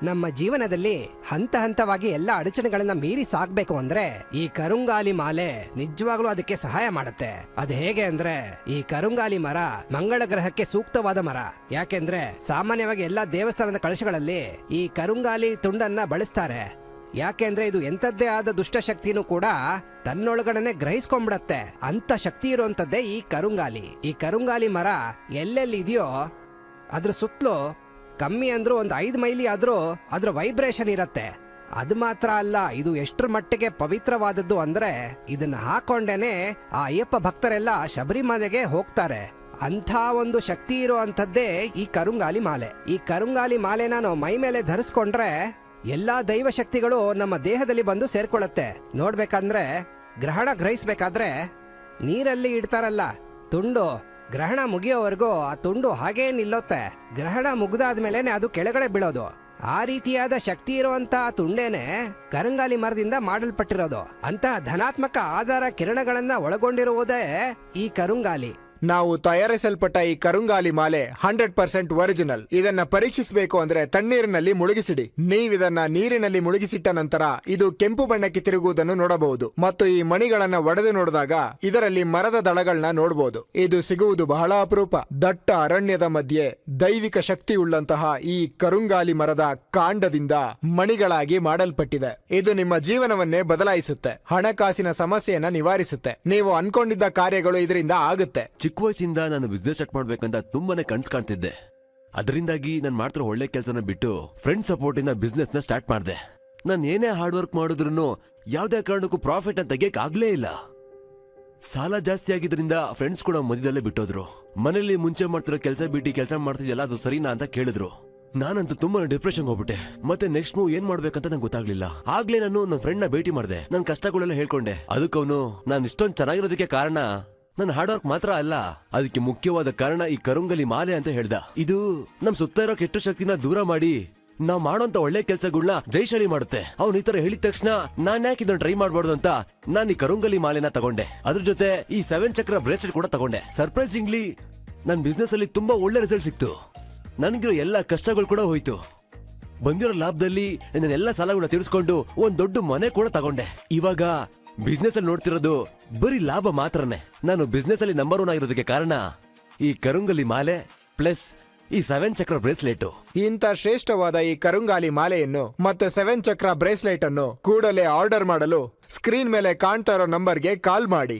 ನಮ್ಮ ಜೀವನದಲ್ಲಿ ಹಂತ ಹಂತವಾಗಿ ಎಲ್ಲ ಅಡಚಣೆಗಳನ್ನ ಮೀರಿ ಸಾಗ್ಬೇಕು ಅಂದ್ರೆ ಈ ಕರುಂಗಾಲಿ ಮಾಲೆ ನಿಜವಾಗ್ಲೂ ಅದಕ್ಕೆ ಸಹಾಯ ಮಾಡುತ್ತೆ. ಅದ್ ಹೇಗೆ ಅಂದ್ರೆ ಈ ಕರುಂಗಾಲಿ ಮರ ಮಂಗಳ ಗ್ರಹಕ್ಕೆ ಸೂಕ್ತವಾದ ಮರ. ಯಾಕೆಂದ್ರೆ ಸಾಮಾನ್ಯವಾಗಿ ಎಲ್ಲಾ ದೇವಸ್ಥಾನದ ಕಳಶಗಳಲ್ಲಿ ಈ ಕರುಂಗಾಲಿ ತುಂಡನ್ನ ಬಳಸ್ತಾರೆ. ಯಾಕೆಂದ್ರೆ ಇದು ಎಂತದ್ದೇ ಆದ ದುಷ್ಟಶಕ್ತಿನೂ ಕೂಡ ತನ್ನೊಳಗಡೆನೆ ಗ್ರಹಿಸ್ಕೊಂಡ್ಬಿಡತ್ತೆ. ಅಂತ ಶಕ್ತಿ ಇರುವಂತದ್ದೇ ಈ ಕರುಂಗಾಲಿ. ಈ ಕರುಂಗಾಲಿ ಮರ ಎಲ್ಲೆಲ್ಲಿ ಇದೆಯೋ ಅದ್ರ ಸುತ್ತಲೂ ಕಮ್ಮಿ ಅಂದ್ರೂ ಒಂದು 5 ಮೈಲಿ ಆದ್ರೂ ಅದ್ರ ವೈಬ್ರೇಷನ್ ಇರತ್ತೆ. ಅದು ಮಾತ್ರ ಅಲ್ಲ, ಇದು ಎಷ್ಟರ ಮಟ್ಟಿಗೆ ಪವಿತ್ರವಾದದ್ದು ಅಂದ್ರೆ ಇದನ್ನ ಹಾಕೊಂಡೇನೆ ಆ ಅಯ್ಯಪ್ಪ ಭಕ್ತರೆಲ್ಲ ಶಬರಿಮಲೆಗೆ ಹೋಗ್ತಾರೆ. ಅಂಥ ಒಂದು ಶಕ್ತಿ ಇರುವಂತದ್ದೇ ಈ ಕರುಂಗಾಲಿ ಮಾಲೆ. ಈ ಕರುಂಗಾಲಿ ಮಾಲೆನ ನಾವು ಮೈ ಮೇಲೆ ಧರಿಸ್ಕೊಂಡ್ರೆ ಎಲ್ಲಾ ದೈವ ಶಕ್ತಿಗಳು ನಮ್ಮ ದೇಹದಲ್ಲಿ ಬಂದು ಸೇರ್ಕೊಳ್ಳುತ್ತೆ. ನೋಡ್ಬೇಕಂದ್ರೆ ಗ್ರಹಣ ಗ್ರಹಿಸ್ಬೇಕಾದ್ರೆ ನೀರಲ್ಲಿ ಇಡ್ತಾರಲ್ಲ ತುಂಡು, ಗ್ರಹಣ ಮುಗಿಯೋವರೆಗೂ ಆ ತುಂಡು ಹಾಗೇ ನಿಲ್ಲುತ್ತೆ. ಗ್ರಹಣ ಮುಗ್ದಾದ್ಮೇಲೆನೆ ಅದು ಕೆಳಗಡೆ ಬೀಳೋದು. ಆ ರೀತಿಯಾದ ಶಕ್ತಿ ಇರುವಂತ ತುಂಡೇನೆ ಕರುಂಗಾಲಿ ಮರದಿಂದ ಮಾಡಲ್ಪಟ್ಟಿರೋದು. ಅಂತಹ ಧನಾತ್ಮಕ ಆಧಾರ ಕಿರಣಗಳನ್ನ ಒಳಗೊಂಡಿರುವುದೇ ಈ ಕರುಂಗಾಲಿ. ನಾವು ತಯಾರಿಸಲ್ಪಟ್ಟ ಈ ಕರುಂಗಾಲಿ ಮಾಲೆ 100% ಒರಿಜಿನಲ್. ಇದನ್ನ ಪರೀಕ್ಷಿಸಬೇಕು ಅಂದ್ರೆ ತಣ್ಣೀರಿನಲ್ಲಿ ಮುಳುಗಿಸಿಡಿ. ನೀವಿದನ್ನ ನೀರಿನಲ್ಲಿ ಮುಳುಗಿಸಿಟ್ಟ ನಂತರ ಇದು ಕೆಂಪು ಬಣ್ಣಕ್ಕೆ ತಿರುಗುವುದನ್ನು ನೋಡಬಹುದು ಮತ್ತು ಈ ಮಣಿಗಳನ್ನ ಒಡೆದು ನೋಡಿದಾಗ ಇದರಲ್ಲಿ ಮರದ ದಳಗಳನ್ನ ನೋಡಬಹುದು. ಇದು ಸಿಗುವುದು ಬಹಳ ಅಪರೂಪ. ದಟ್ಟ ಅರಣ್ಯದ ಮಧ್ಯೆ ದೈವಿಕ ಶಕ್ತಿ ಉಳ್ಳಂತಹ ಈ ಕರುಂಗಾಲಿ ಮರದ ಕಾಂಡದಿಂದ ಮಣಿಗಳಾಗಿ ಮಾಡಲ್ಪಟ್ಟಿದೆ. ಇದು ನಿಮ್ಮ ಜೀವನವನ್ನೇ ಬದಲಾಯಿಸುತ್ತೆ, ಹಣಕಾಸಿನ ಸಮಸ್ಯೆಯನ್ನ ನಿವಾರಿಸುತ್ತೆ, ನೀವು ಅನ್ಕೊಂಡಿದ್ದ ಕಾರ್ಯಗಳು ಇದರಿಂದ ಆಗುತ್ತೆ. ಚಿಕ್ಕ ವಯಸ್ಸಿಂದ ನಾನು ಬಿಸ್ನೆಸ್ ಸ್ಟಾರ್ಟ್ ಮಾಡ್ಬೇಕಂತ ತುಂಬಾನೇ ಕನ್ಸ್ ಕಾಣ್ತಿದ್ದೆ. ಅದರಿಂದಾಗಿ ನಾನು ಮಾಡ್ತಿರೋ ಒಳ್ಳೆ ಕೆಲಸನ ಬಿಟ್ಟು ಫ್ರೆಂಡ್ ಸಪೋರ್ಟ್ ಇಂದ ಬಿಸ್ನೆಸ್ ನ ಸ್ಟಾರ್ಟ್ ಮಾಡಿದೆ. ನಾನು ಏನೇ ಹಾರ್ಡ್ ವರ್ಕ್ ಮಾಡಿದ್ರು ಯಾವ್ದೇ ಕಾರಣಕ್ಕೂ ಪ್ರಾಫಿಟ್ ಅಂತ ತೆಗಿಯಕ್ ಆಗ್ಲೇ ಇಲ್ಲ. ಸಾಲ ಜಾಸ್ತಿ ಆಗಿದ್ರಿಂದ ಫ್ರೆಂಡ್ಸ್ ಕೂಡ ಮಧ್ಯದಲ್ಲೇ ಬಿಟ್ಟೋದ್ರು. ಮನೇಲಿ ಮುಂಚೆ ಮಾಡ್ತಿರೋ ಕೆಲಸ ಬಿಟ್ಟು ಕೆಲಸ ಮಾಡ್ತಿದ್ಯಲ್ಲ ಅದು ಸರಿನಾ ಅಂತ ಕೇಳಿದ್ರು. ನಾನಂತೂ ತುಂಬಾ ಡಿಪ್ರೆಷನ್ ಹೋಗ್ಬಿಟ್ಟೆ. ಮತ್ತೆ ನೆಕ್ಸ್ಟ್ ಮೂವ್ ಏನ್ ಮಾಡ್ಬೇಕಂತ ನಂಗೆ ಗೊತ್ತಾಗ್ಲಿಲ್ಲ. ಆಗ್ಲೇ ನಾನು ನನ್ನ ಫ್ರೆಂಡ್ ನ ಭೇಟಿ ಮಾಡಿದೆ. ನನ್ನ ಕಷ್ಟಗಳೆಲ್ಲ ಹೇಳ್ಕೊಂಡೆ. ಅದಕ್ಕವನು ನಾನು ಇಷ್ಟೊಂದು ಚೆನ್ನಾಗಿರೋದಕ್ಕೆ ಕಾರಣ ನನ್ನ ಹಾರ್ಡ್ ವರ್ಕ್ ಮಾತ್ರ ಅಲ್ಲ, ಅದಕ್ಕೆ ಮುಖ್ಯವಾದ ಕಾರಣ ಈ ಕರುಂಗಲಿ ಮಾಲೆ ಅಂತ ಹೇಳ್ದ. ಇದು ನಮ್ ಸುತ್ತ ಇರೋ ಕೆಟ್ಟ ಶಕ್ತಿನ ದೂರ ಮಾಡಿ ನಾವ್ ಮಾಡೋಂತ ಒಳ್ಳೆ ಕೆಲ್ಸಗಳನ್ನ ಜೈಶಾಲಿ ಮಾಡುತ್ತೆ. ಅವ್ನು ಈ ತರ ಹೇಳಿದ ತಕ್ಷಣ ನಾನ್ ಯಾಕೆ ಇದನ್ನ ಟ್ರೈ ಮಾಡ್ಬಾರ್ದು ಅಂತ ನಾನು ಈ ಕರುಂಗಲಿ ಮಾಲೆನ ತಗೊಂಡೆ. ಅದ್ರ ಜೊತೆ ಈ 7 ಚಕ್ರ ಬ್ರೇಸ್ಲೆಟ್ ಕೂಡ ತಗೊಂಡೆ. ಸರ್ಪ್ರೈಸಿಂಗ್ಲಿ ನನ್ ಬಿಸ್ನೆಸ್ ಅಲ್ಲಿ ತುಂಬಾ ಒಳ್ಳೆ ರಿಸಲ್ಟ್ ಸಿಕ್ತು. ನನಗಿರೋ ಎಲ್ಲಾ ಕಷ್ಟಗಳು ಕೂಡ ಹೋಯ್ತು. ಬಂದಿರೋ ಲಾಭದಲ್ಲಿ ನನ್ನೆಲ್ಲ ಸಾಲಗಳನ್ನ ತೀರಿಸ್ಕೊಂಡು ಒಂದ್ ದೊಡ್ಡ ಮನೆ ಕೂಡ ತಗೊಂಡೆ. ಇವಾಗ ಬಿಸ್ನೆಸ್ ಅಲ್ಲಿ ನೋಡ್ತಿರೋದು ಬರೀ ಲಾಭ ಮಾತ್ರನೇ. ನಾನು ಬಿಸ್ನೆಸ್ ಅಲ್ಲಿ ನಂಬರ್ 1 ಆಗಿರೋದಕ್ಕೆ ಕಾರಣ ಈ ಕರುಂಗಲಿ ಮಾಲೆ ಪ್ಲಸ್ ಈ 7 ಚಕ್ರ ಬ್ರೇಸ್ಲೆಟ್. ಇಂಥ ಶ್ರೇಷ್ಠವಾದ ಈ ಕರುಂಗಾಲಿ ಮಾಲೆಯನ್ನು ಮತ್ತೆ 7 ಚಕ್ರ ಬ್ರೇಸ್ಲೆಟ್ ಅನ್ನು ಕೂಡಲೇ ಆರ್ಡರ್ ಮಾಡಲು ಸ್ಕ್ರೀನ್ ಮೇಲೆ ಕಾಣ್ತಾ ಇರೋ ನಂಬರ್ಗೆ ಕಾಲ್ ಮಾಡಿ.